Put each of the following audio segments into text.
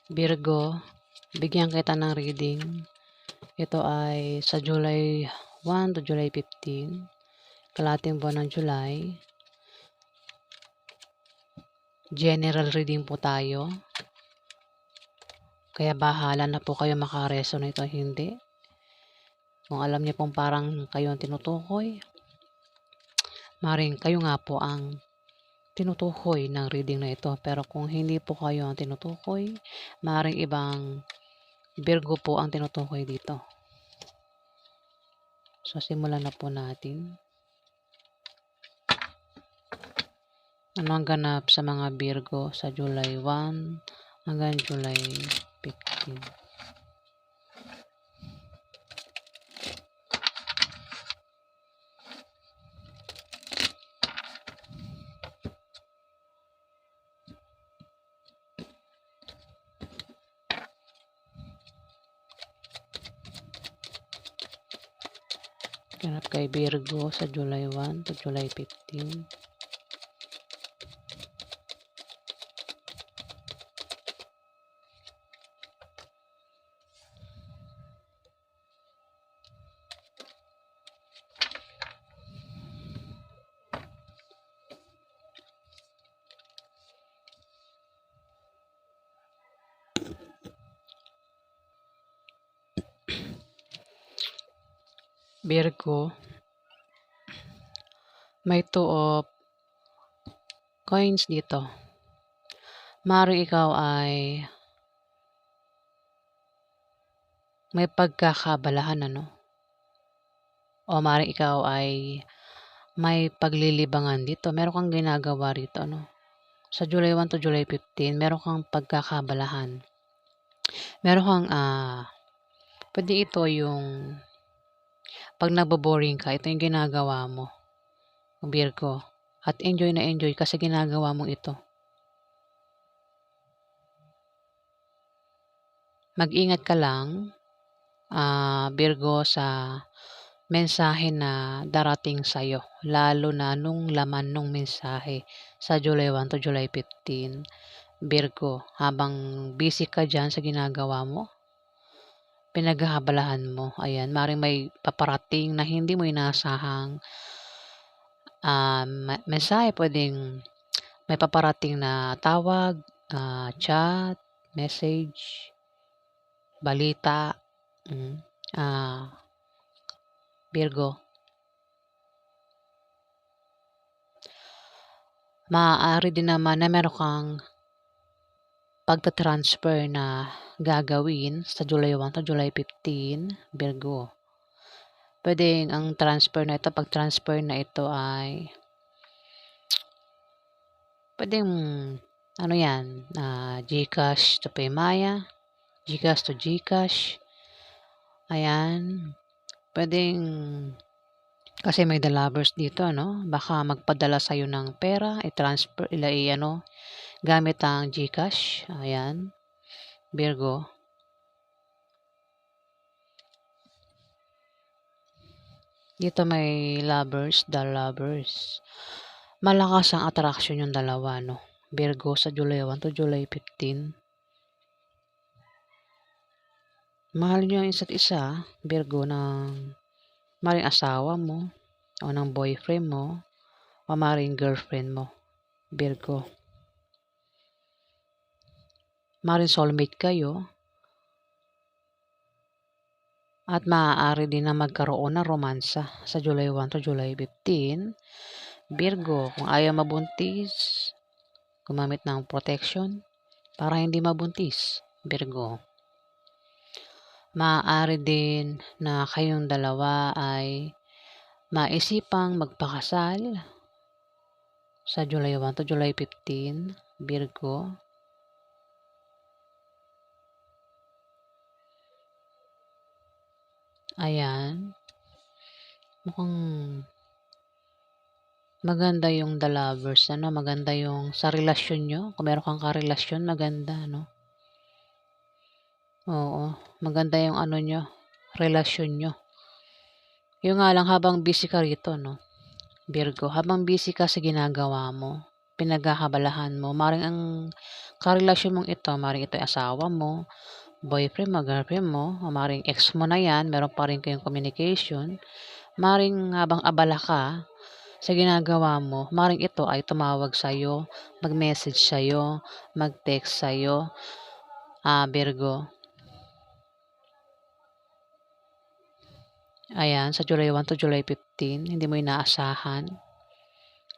Virgo, bigyan kita ng reading. Ito ay sa July 1 to July 15, kalahating buwan ng July. General reading po tayo. Kaya bahala na po kayo makaresonate o hindi. Kung alam niyo pong parang kayo ang tinutukoy, maring kayo nga po ang tinutukoy ng reading na ito. Pero kung hindi po kayo ang tinutukoy, maring ibang Virgo po ang tinutukoy dito. So, simulan na po natin. Ano ang ganap sa mga Virgo sa July 1 hanggang July 15? Ganap kay Virgo sa July 1 to July 15. Virgo, may two of coins dito. Mari ikaw ay may pagkakabalahan, ano? O mari ikaw ay may paglilibangan dito. Meron kang ginagawa rito, ano? Sa July 1 to July 15, meron kang pagkakabalahan. Meron kang, pwede ito yung pag naboboring ka, ito yung ginagawa mo, Virgo. At enjoy na enjoy kasi ginagawa mo ito. Mag-ingat ka lang, Virgo, sa mensahe na darating sa'yo. Lalo na nung laman nung mensahe sa July 1 to July 15. Virgo, habang busy ka dyan sa ginagawa mo, pinaghahabalahan mo. Ayan, maring may paparating na hindi mo inasahang mensahe. Pwedeng may paparating na tawag, chat, message, balita, Virgo. Maaari din naman na meron kang pagta-transfer na gagawin sa July 1 to July 15, Virgo. Pwedeng ang transfer na ito, pag-transfer na ito ay pwedeng ano yan, GCash to Paymaya, GCash to GCash. Ayan. Pwedeng kasi may the lovers dito, no? Baka magpadala sa'yo ng pera, i-transfer, gamit ang GCash. Ayan, Virgo. Dito may lovers, the lovers. Malakas ang attraction yung dalawa, no? Virgo, sa July 1 to July 15. Mahal nyo ang isa't isa, Virgo, ng maring asawa mo, o ng boyfriend mo, o maring girlfriend mo, Virgo. Maring soulmate kayo, at maaari din na magkaroon ng romansa sa July 1 to July 15. Virgo, kung ayaw mabuntis, gumamit ng protection para hindi mabuntis, Virgo. Maaari din na kayong dalawa ay maisipang magpakasal sa July 1 to July 15, Virgo. Ayan. Mukhang maganda yung the lovers, ano? Maganda yung sa relasyon nyo. Kung meron kang karelasyon, maganda, no? Oo, maganda yung ano nyo, relasyon nyo. Yung nga lang, habang busy ka rito, no? Virgo, habang busy ka sa ginagawa mo, pinaghahabalahan mo, maring ang karelasyon mong ito, maaaring ito ay asawa mo, boyfriend mo, girlfriend mo, o maaaring ex mo na 'yan, meron pa rin kayong communication. Maaaring habang abala ka sa ginagawa mo, maaaring ito ay tumawag sa'yo, mag-message sa'yo, mag-text sa'yo, Virgo. Ayan, sa July 1 to July 15, hindi mo inaasahan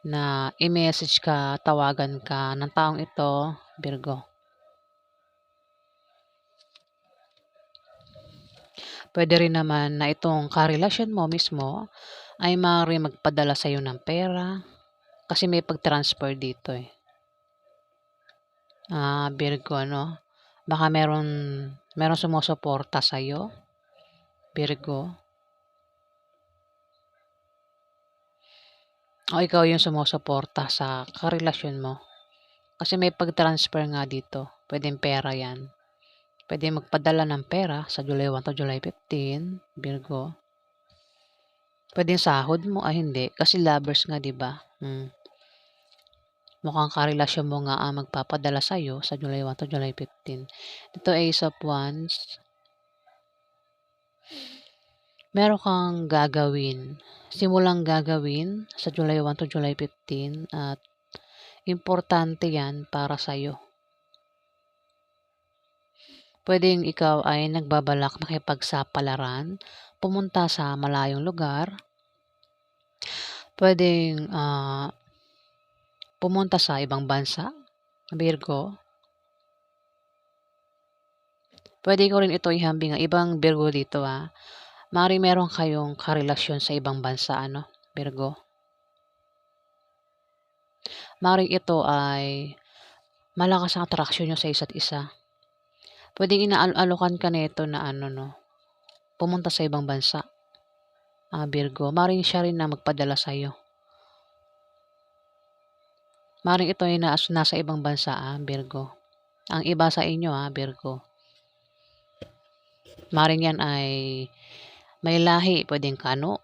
na i-message ka, tawagan ka ng taong ito, Virgo. Puwede rin naman na itong karelasyon mo mismo ay maaaring magpadala sa'yo ng pera, kasi may pag-transfer dito, eh. Virgo ano, baka meron sumusuporta sa'yo, Virgo, o ikaw yung sumusuporta sa karelasyon mo. Kasi may pag-transfer nga dito, puwedeng pera 'yan. Puwedeng magpadala ng pera sa July 1 to July 15, Virgo. Puwedeng sahod mo, hindi, kasi lovers nga 'di ba? Mukhang karelasyon mo nga ang magpapadala sa'yo sa July 1 to July 15. Dito Ace of Wands. Meron kang gagawin, simulang gagawin sa July 1 to July 15 at importante 'yan para sa'yo. Puwedeng ikaw ay nagbabalak makipagsapalaran, pumunta sa malayong lugar. Puwedeng, pumunta sa ibang bansa, Virgo. Puwede ko rin ito ihambing ang ibang Virgo dito, maaaring meron kayong karelasyon sa ibang bansa ano, Virgo. Maaaring ito ay malakas ang atraksyon niyo sa isa't isa. Puwedeng inaalokan ka nito na ano 'no, pumunta sa ibang bansa, Virgo. Maaaring siya rin na magpadala sa'yo. Maaaring ito ay nasa ibang bansa, Virgo. Ang iba sa inyo, Virgo. Maaaring 'yan ay may lahi, puwedeng Kano.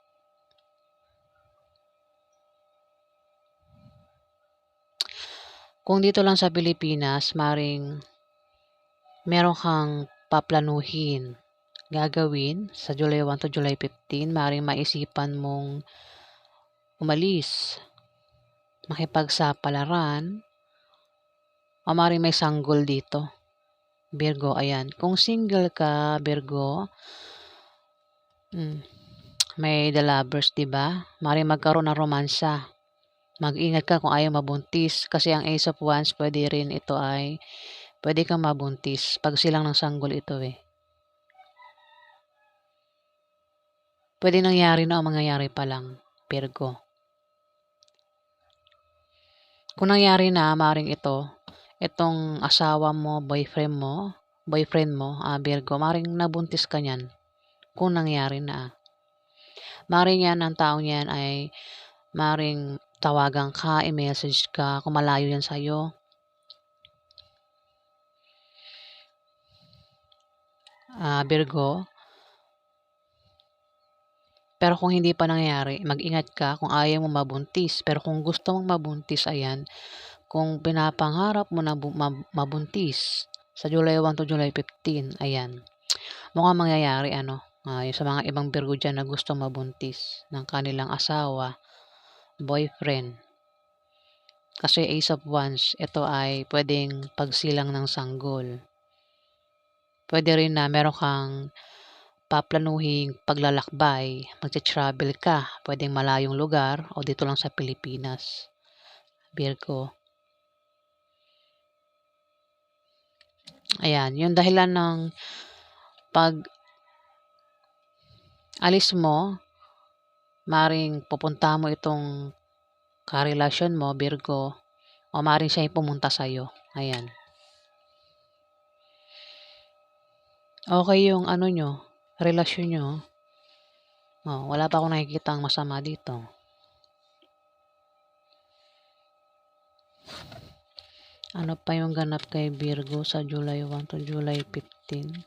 Kung dito lang sa Pilipinas, maaaring meron kang paplanuhin, gagawin sa July 1 to July 15, maaaring maisipan mong umalis, makipagsapalaran, o maaaring may sanggol dito, Virgo, ayan. Kung single ka, Virgo, may the lovers, 'di ba? Maaaring magkaroon ng romansa. Mag-ingat ka kung ayaw mabuntis, kasi ang Ace of Wands puwede kang mabuntis 'pag silang ng sanggol ito, eh. Puwedeng nangyari na o mangyayari pa lang, Virgo. Kung nangyari na, maaaring itong asawa mo, boyfriend mo, Virgo, maaaring nabuntis ka niyan kung nangyari na. Maaaring 'yan, ang taong 'yan ay maaaring tawagan ka, i-message ka kung malayo 'yan sa'yo. Virgo. Pero kung hindi pa nangyari, mag-ingat ka kung ayaw mo mabuntis. Pero kung gusto mong mabuntis, ayan, kung pinapangarap mo na mabuntis sa July 1 to July 15, ayan, mukhang mangyayari ano, yung sa mga ibang Virgo diyan na gustong mabuntis ng kanilang asawa, boyfriend. Kasi Ace of Wands, ito ay puwedeng pagsilang ng sanggol. Puwede rin na meron kang paplanuhing paglalakbay, magta-travel ka, puwedeng malayong lugar o dito lang sa Pilipinas, Virgo. Ayan, yung dahilan ng pag-alis mo, maaaring pupuntahan mo itong karelasyon mo, Virgo, o maaaring siya yung pumunta sa'yo, ayan. Okay yung ano niyo, relasyon niyo, wala pa akong nakikitang masama dito. Ano pa yung ganap kay Virgo sa July 1 to July 15?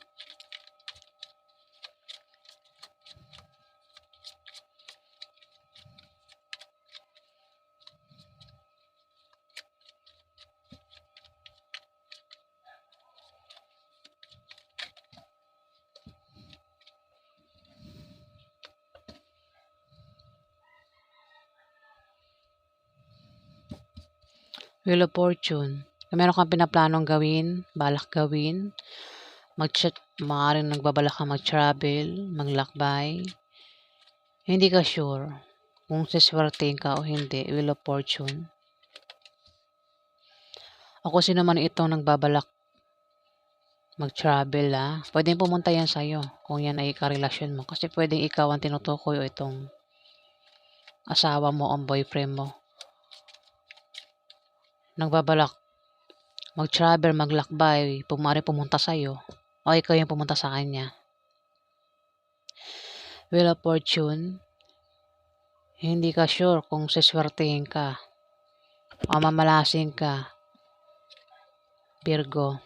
Wheel of Fortune. Kung meron kang pinaplanong gawin, balak gawin, maaaring nagbabalak kang mag-travel, maglakbay, hindi ka sure kung siswertehin ka o hindi, Wheel of Fortune. O kung sino man itong nagbabalak mag-travel, pwedeng pumunta yan sa'yo kung yan ay karelasyon mo. Kasi pwedeng ikaw ang tinutukoy o itong asawa mo o boyfriend mo. Nagbabalak mag-travel, maglakbay, maaaring pumunta sa'yo o ikaw yung pumunta sa kanya. Wheel of Fortune, hindi ka sure kung siswertehin ka o mamalasing ka, Virgo.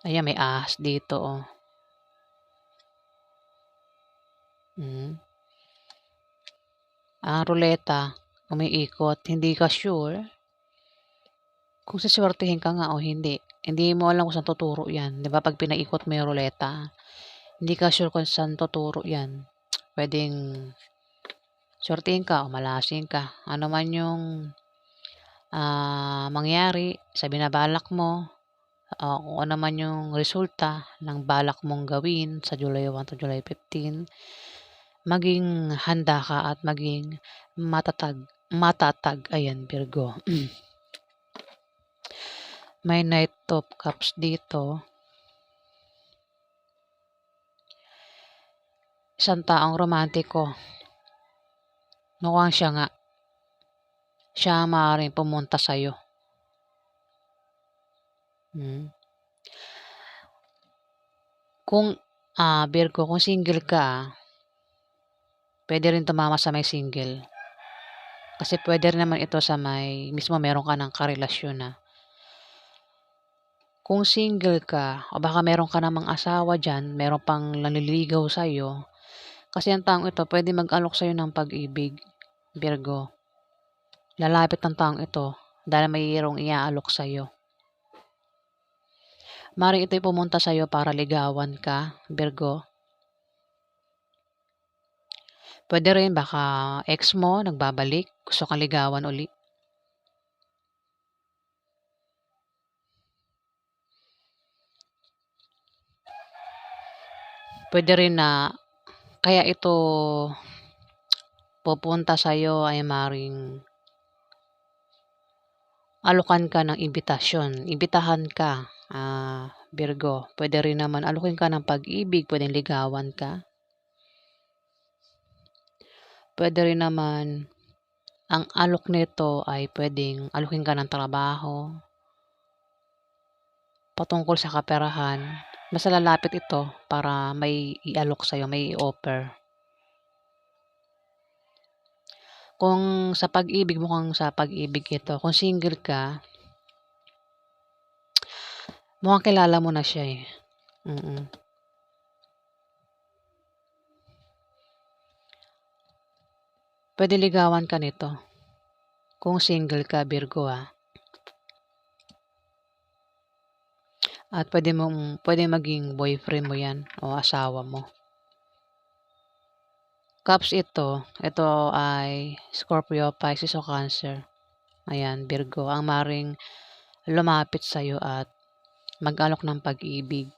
Ayan, may ahas dito, oh. Ang ruleta, umiikot, hindi ka sure kung siswertehin ka nga o hindi. Hindi mo alam kung saan tuturo yan. Di ba pag pinaikot mo yung ruleta, hindi ka sure kung saan tuturo yan. Pwedeng swertehin ka o malasing ka. Ano man yung mangyari sa binabalak mo, kung ano man yung resulta ng balak mong gawin sa July 1 to July 15, maging handa ka at maging matatag. Ayan, Virgo. May Knight of Cups dito. Isang taong romantiko. Mukhang siya nga. Siya maaaring pumunta sa'yo. Kung, Virgo, kung single ka, pwede rin tumama sa may single. Kasi pwede rin naman ito sa may, mismo meron ka ng karelasyon. Kung single ka, o baka meron ka namang asawa dyan, meron pang nanliligaw sa'yo, kasi ang taong ito, pwede mag-alok sa'yo ng pag-ibig, Virgo. Lalapit ang taong ito, dahil mayroong iaalok sa'yo. Maaaring ito'y pumunta sa'yo para ligawan ka, Virgo. Pwede rin baka ex mo nagbabalik, gusto kang ligawan uli. Pwede rin na kaya ito pupunta sa'yo ay maaaring alokan ka ng imbitasyon, imbitahan ka, Virgo. Pwede rin naman alokin ka ng pag-ibig, pwedeng ligawan ka. Pwede rin naman ang alok nito ay pwedeng alokin ka ng trabaho, patungkol sa kaperahan. Basta lalapit ito para may ialok sa'yo, may i-offer. Kung sa pag-ibig, mukhang sa pag-ibig ito. Kung single ka, mukhang kilala mo na siya eh. Pwede ligawan ka nito. Kung single ka, Virgo At pwede maging boyfriend mo yan o asawa mo. Cups ito ay Scorpio, Pisces o Cancer. Ayan, Virgo. Ang maring lumapit sa'yo at mag-alok ng pag-ibig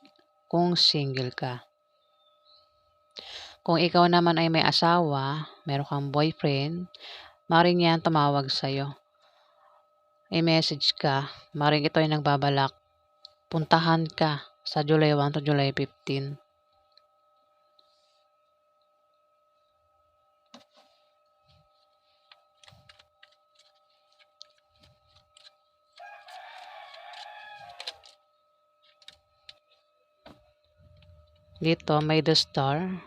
kung single ka. Kung ikaw naman ay may asawa, meron kang boyfriend, maring yan tumawag sa'yo. I-message ka, maring ito ay nagbabalak. Puntahan ka sa July 1 to July 15. Dito may the star.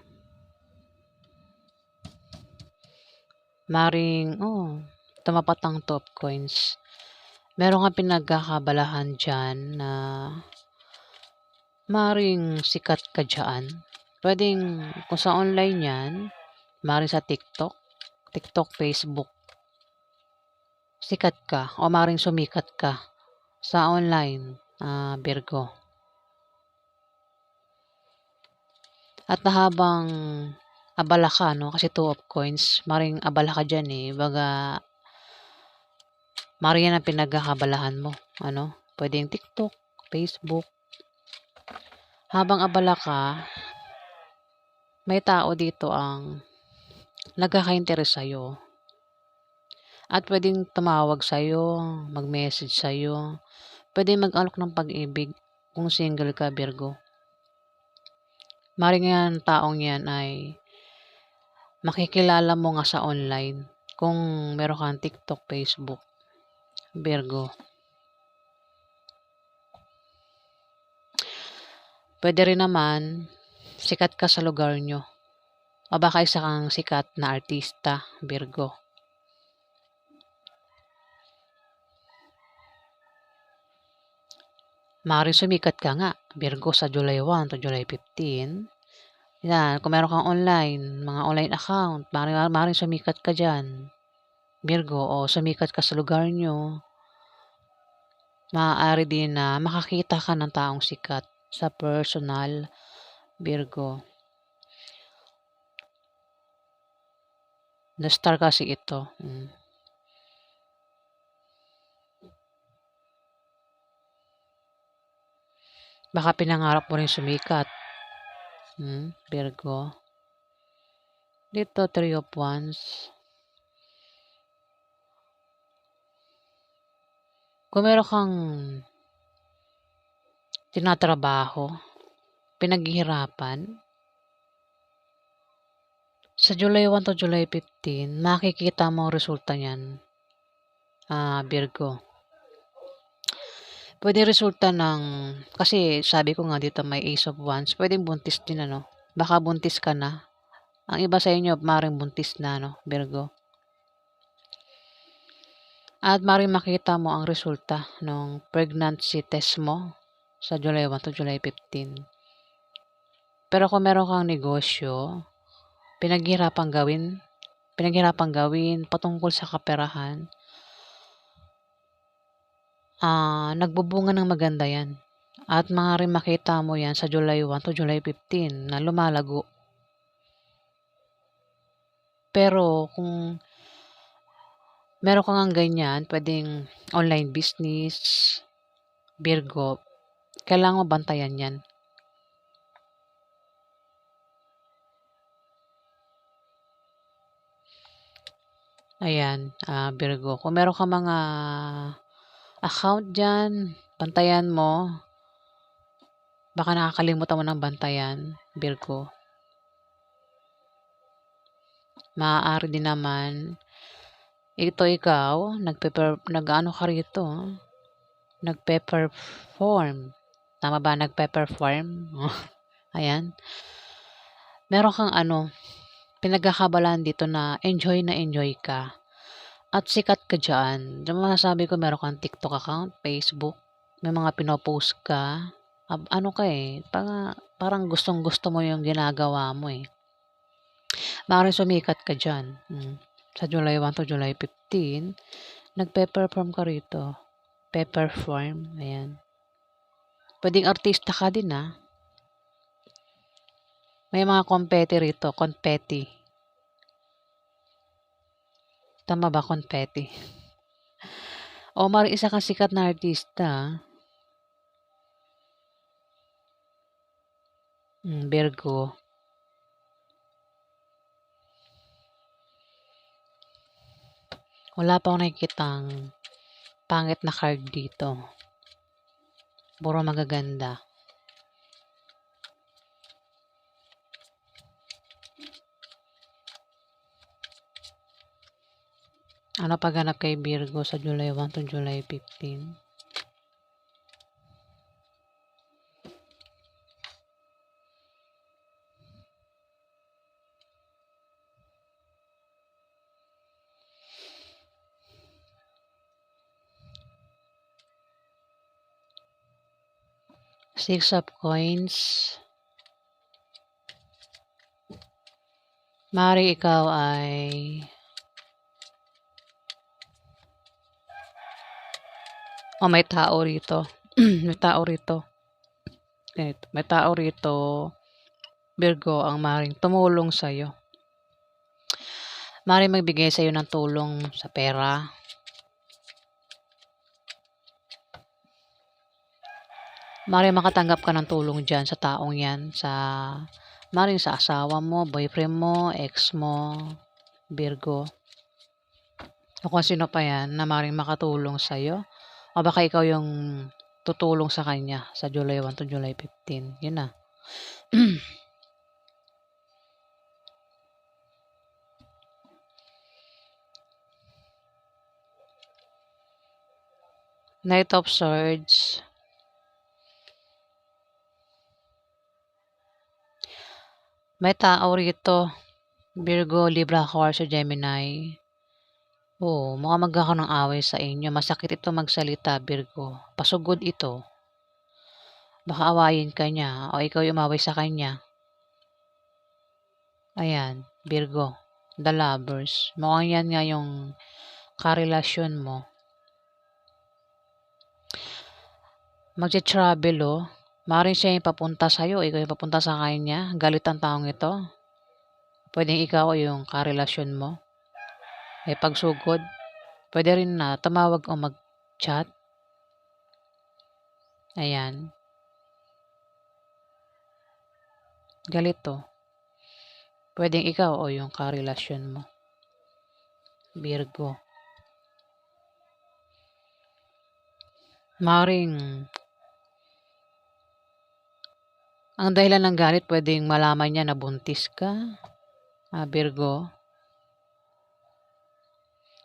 Maring, tumapat ang top coins. Meron kang pinagkakabalahan dyan na maring sikat ka dyan. Pwedeng, kung sa online yan, maring sa TikTok, Facebook, sikat ka o maring sumikat ka sa online, Virgo. At habang abala ka, kasi 2 of coins, maring abala ka dyan eh. Baga, Maaaring yan ang pinagkakabalahan mo, ano? Puwedeng TikTok, Facebook. Habang abala ka, may tao dito ang nagkaka-interes sa'yo at puwedeng tumawag sa'yo, mag-message sa'yo, puwedeng mag-alok ng pag-ibig kung single ka, Virgo. Maaaring yang taong yan ay makikilala mo nga sa online kung meron kang TikTok, Facebook, Virgo. Puwede rin naman sikat ka sa lugar niyo o baka isa kang sikat na artista, Virgo. Maaaring sumikat ka nga, Virgo, sa July 1 to July 15. Yan, kung meron kang online, mga online account, maaaring sumikat ka diyan, Virgo, o sumikat ka sa lugar niyo. Maaari din na makakita ka ng taong sikat sa personal, Virgo. The star kasi ito. Baka pinangarap mo rin sumikat, Virgo. Dito, 3 of Wands. Kung meron kang tinatrabaho, pinaghihirapan, sa July 1 to July 15, makikita mo ang resulta niyan, Virgo. Puwede resulta ng kasi sabi ko nga dito may Ace of Wands, puwedeng buntis din, ano? Baka buntis ka na. Ang iba sa inyo maaaring buntis na, no, Virgo. At maaaring makita mo ang resulta ng pregnancy test mo sa July 1 to July 15. Pero kung meron kang negosyo, pinaghirapang gawin patungkol sa kaperahan, nagbubunga ng maganda yan. At maaaring makita mo yan sa July 1 to July 15 na lumalago. Pero kung meron ka ngang ganyan, puwedeng online business, Virgo, kailangan mo bantayan yan. Ayan, Virgo, kung meron kang mga account diyan, bantayan mo. Baka nakakalimutan mo ng bantayan, Virgo. Maaari din naman ikaw nag-aano ka rito, nagpe-perform. Tama ba, nagpe-perform? Ayan. Meron kang pinagkakaabalahan dito na enjoy ka at sikat ka diyan. Yung masasabi ko meron kang TikTok account, Facebook, may mga pino-post ka, ano ka, parang gustong-gusto mo yung ginagawa mo, Maaaring sumikat ka diyan, sa July 1 to July 15, nagpe-perform ka rito, pe-perform, ayan. Puwedeng artista ka din, May mga confetti rito, confetti. Tama ba, confetti? O maaaring isa kang sikat na artista, Virgo. Wala pa akong nakikitang pangit na card dito. Puro magaganda. Ano pagganap kay Virgo sa July 1 to July 15? Six of Coins. Maaaring ikaw ay may tao rito. May tao rito. Ganito, may tao rito, Virgo, ang maaaring tumulong sa'yo. Maaaring magbigay sa'yo ng tulong sa pera. Maaaring makatanggap ka ng tulong diyan sa taong 'yan, maaaring sa asawa mo, boyfriend mo, ex mo, Virgo, o kung sino pa 'yan na maaaring makatulong sa'yo o baka ikaw yung tutulong sa kanya sa July 1 to July 15, yun na. Knight of Swords. May tao rito, Virgo, Libra, Aquarius, o Gemini. Oo, mukhang magkakaroon ng away sa inyo. Masakit ito magsalita, Virgo. Pasugod ito. Baka awayin ka niya o ikaw yung umaway sa kanya. Ayan, Virgo, the lovers. Mukhang yan nga yung karelasyon mo. Magte-travel, oh. Maaaring siya yung papunta sa'yo, ikaw yung papunta sa kanya. Galit ang taong ito. Pwedeng ikaw o yung karelasyon mo. May pagsugod. Pwede rin na tumawag o mag-chat. Ayan. Galit to. Pwedeng ikaw o yung karelasyon mo. Virgo. Maaaring ang dahilan ng galit pwedeng malaman niya na buntis ka, Virgo.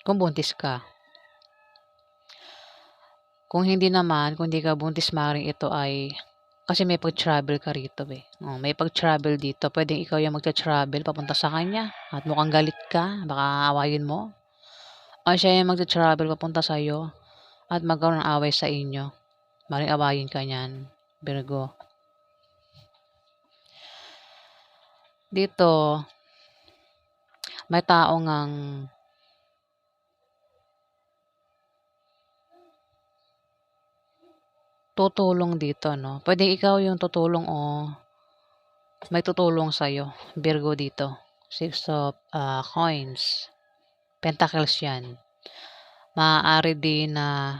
Kung buntis ka. Kung hindi naman, kung hindi ka buntis, maaaring ito ay kasi may pag-travel ka rito eh. Oh, may pag-travel dito. Pwedeng ikaw yung magta-travel papunta sa kanya at mukhang galit ka, baka awayin mo. O siya yung magta-travel papunta sa iyo at magkaroon ng away sa inyo. Maaaring awayin ka niyan, Virgo. Dito, may taong ang tutulong dito, no? Pwedeng ikaw yung tutulong o may tutulong sa'yo, Virgo dito. Six of Coins. Pentacles yan. Maaari din na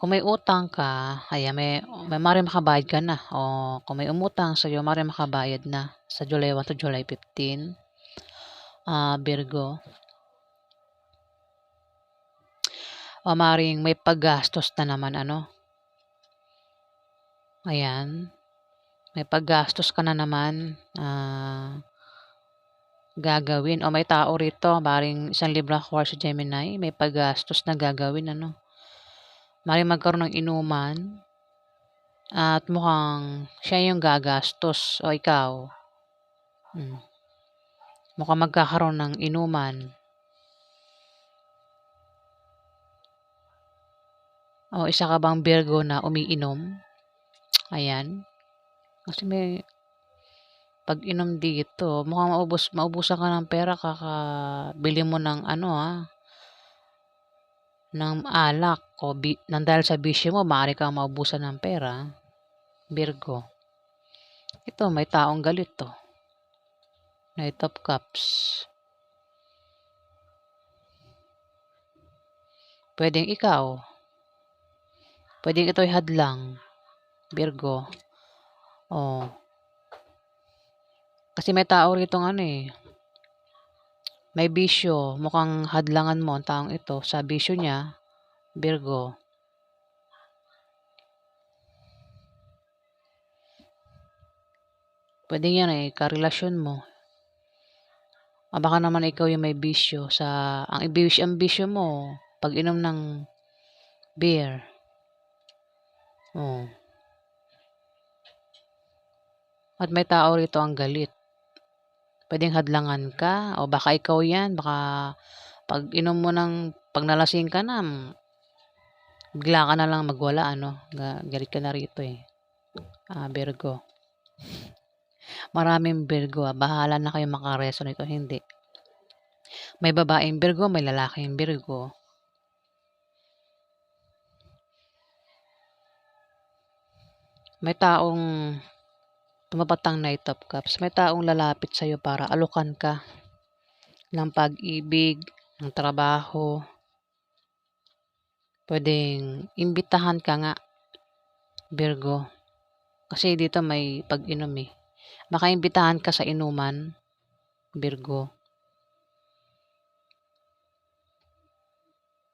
kung may utang ka, ayan, may maaaring makabayad ka na. O kung may umutang sa'yo, maaaring makabayad na sa July 1 to July 15. Virgo. O maaaring may paggastos na naman, ano. Ayan. May paggastos ka na naman. Gagawin o may tao rito, maaaring isang Libra, Aquarius, Gemini, may paggastos na gagawin, ano. Maaaring magkaroon ng inuman at mukhang siya yung gagastos o ikaw. Mukhang magkakaroon ng inuman. O isa ka bang Virgo na umiinom? Ayan. Kasi may pag-inom dito, mukhang maubusan ka ng pera kakabili mo ng ng alak o nang dahil sa bisyo mo, maaari kang maubusan ng pera, Virgo. Ito, may taong galit to. Knight of Cups. Pwedeng ikaw. Pwedeng ito'y hadlang, Virgo. Oh. Kasi may tao rito may bisyo. Mukhang hadlangan mo ang taong ito sa bisyo niya, Virgo. Pwede yan karelasyon mo. Baka naman ikaw yung may bisyo ang bisyo mo, pag-inom ng beer. Oh. At may tao rito ang galit. Pwedeng hadlangan ka o baka ikaw yan, baka pag nalasing ka na, bigla ka na lang magwala, galit ka na rito Virgo. Maraming Virgo, bahala na kayo makaresonate o hindi. May babaeng Virgo, may lalaking Virgo. May taong tumapatang Knight of Cups. May taong lalapit sa'yo para alukan ka ng pag-ibig, ng trabaho. Pwedeng imbitahan ka nga Virgo. Kasi dito may pag-inom eh. Baka imbitahan ka sa inuman, Virgo.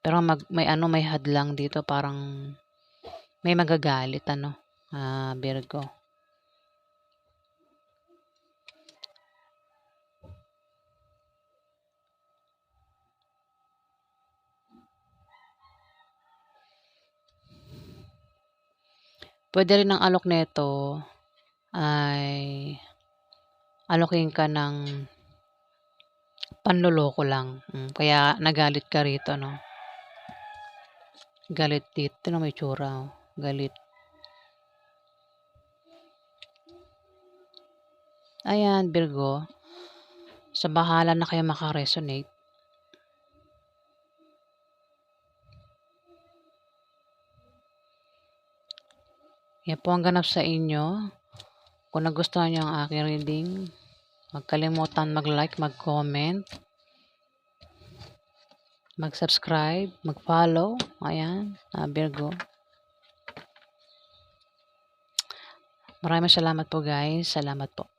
Pero may hadlang dito, parang may magagalit Virgo. Pwede rin ang alok nito ay alokin ka ng panloloko lang. Kaya nagalit ka rito, no? Galit dito. Tingnan mo yung itsura, oh. Galit. Ayan, Virgo. Sa bahala na kayo makaresonate. Yan po ang ganap sa inyo. Kung nagustuhan niyo ang aking reading, huwag kalimutan mag-like, mag-comment, mag-subscribe, mag-follow. Ayan, Virgo. Maraming salamat po guys. Salamat po.